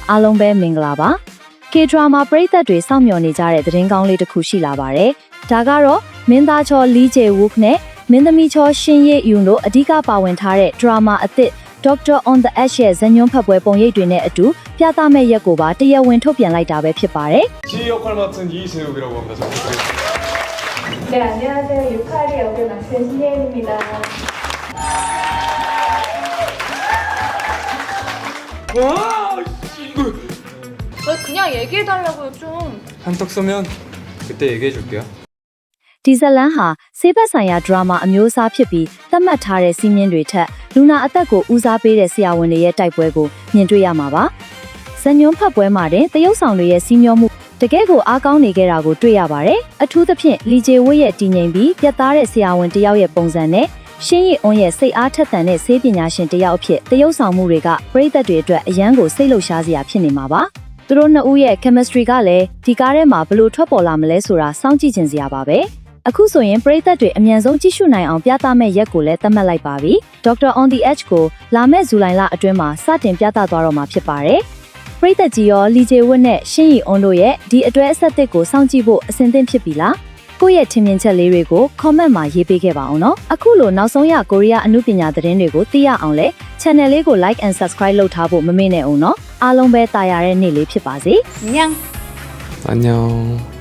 အားလုံးပဲမင်္ဂလာပါ K-drama ပရိသတ်တွေစောင့်မျှော်နေကြတဲ့သတင်းကောင်းလေးတစ်ခုရှိလာပါတယ်ဒါကတော့မင်းသားချောလီဂျေဝုခနဲ့မင်းသမီးချောရှင်ရဲ့ယူတို့အဓိကပါဝင်ထားတဲ့ drama အသစ် Doctor on the Edge ရဲ့ဇာညွှန်းဖတ်ပွဲပုံရိပ်တွေနဲ့အတူပြသမဲ့ရက်ကိုပါတရားဝင်ထုတ်ပြန်လိုက်တာပဲဖြစ်ပါတယ်지 역할 맡은 이세욱이라고 합니다. 네, 안녕하세요. 유카리 역을 맡은 신예은입니다. 와, 이거 그냥 얘기해달라고요, 좀. 한턱 쏘면 그때 얘기해줄게요. ဒီဇလန်ဟာစေဘက်ဆိုင်ရာဒရာမာအမျိုးအစားဖြစ်ပြီးသတ်မှတ်ထားတဲ့စီးမြင်တွေထက်လူနာအသက်ကိုဦးစားပေးတဲ့ဆရာဝန်တွေရဲ့တိုက်ပွဲကိုမြင်တွေ့ရမှာပါဇညွန်းဖတ်ပွဲမှာတင်တရုတ်ဆောင်တွေရဲ့စီးမျောမှုတကယ့်ကိုအားကောင်းနေခဲ့တာကိုတွေ့ရပါတယ်အထူးသဖြင့်လီဂျေဝတ်ရဲ့တည်ငြိမ်ပြီးပြတ်သားတဲ့ဆရာဝန်တစ်ယောက်ရဲ့ပုံစံနဲ့ရှင်းရည်အွန်ရဲ့စိတ်အားထက်သန်တဲ့ဆေးပညာရှင်တစ်ယောက်အဖြစ်တရုတ်ဆောင်မှုတွေကပရိသတ်တွေအတွက်အရန်ကိုစိတ်လှုပ်ရှားစရာဖြစ်နေမှာပါသူတို့နှစ်ဦးရဲ့ chemistry ကလည်းဒီကားထဲမှာဘယ်လိုထွက်ပေါ်လာမလဲဆိုတာစောင့်ကြည့်ချင်စရာပါပဲအခုဆိုရင်ပရိသတ်တွေအမြန်ဆုံးကြည့်ရှုနိုင်အောင်ပြသမဲ့ရက်ကိုလည်းသတ်မှတ်လိုက်ပါပြီ Doctor on the Edge ကိုလာမယ့်ဇူလိုင်လအတွင်းမှာစတင်ပြသသွားတော့မှာဖြစ်ပါတယ်ပရိသတ်ကြီးရောလီဂျေဝတ်နဲ့ရှင်းရီအွန်တို့ရဲ့ဒီအတွဲအဆက်အသစ်ကိုစောင့်ကြည့်ဖို့အဆင်သင့်ဖြစ်ပြီလားကိုယ့်ရဲ့ထင်မြင်ချက်လေးတွေကို comment မှာရေးပေးခဲ့ပါအောင်နော်အခုလိုနောက်ဆုံးရကိုရီးယားအမှုပညာသတင်းတွေကိုသိရအောင်လဲ channel လေးကို like and subscribe လုပ်ထားဖို့မမေ့နဲ့အောင်နော်အားလုံးပဲတာယာတဲ့နေ့လေးဖြစ်ပါစေ안녕. 안녕.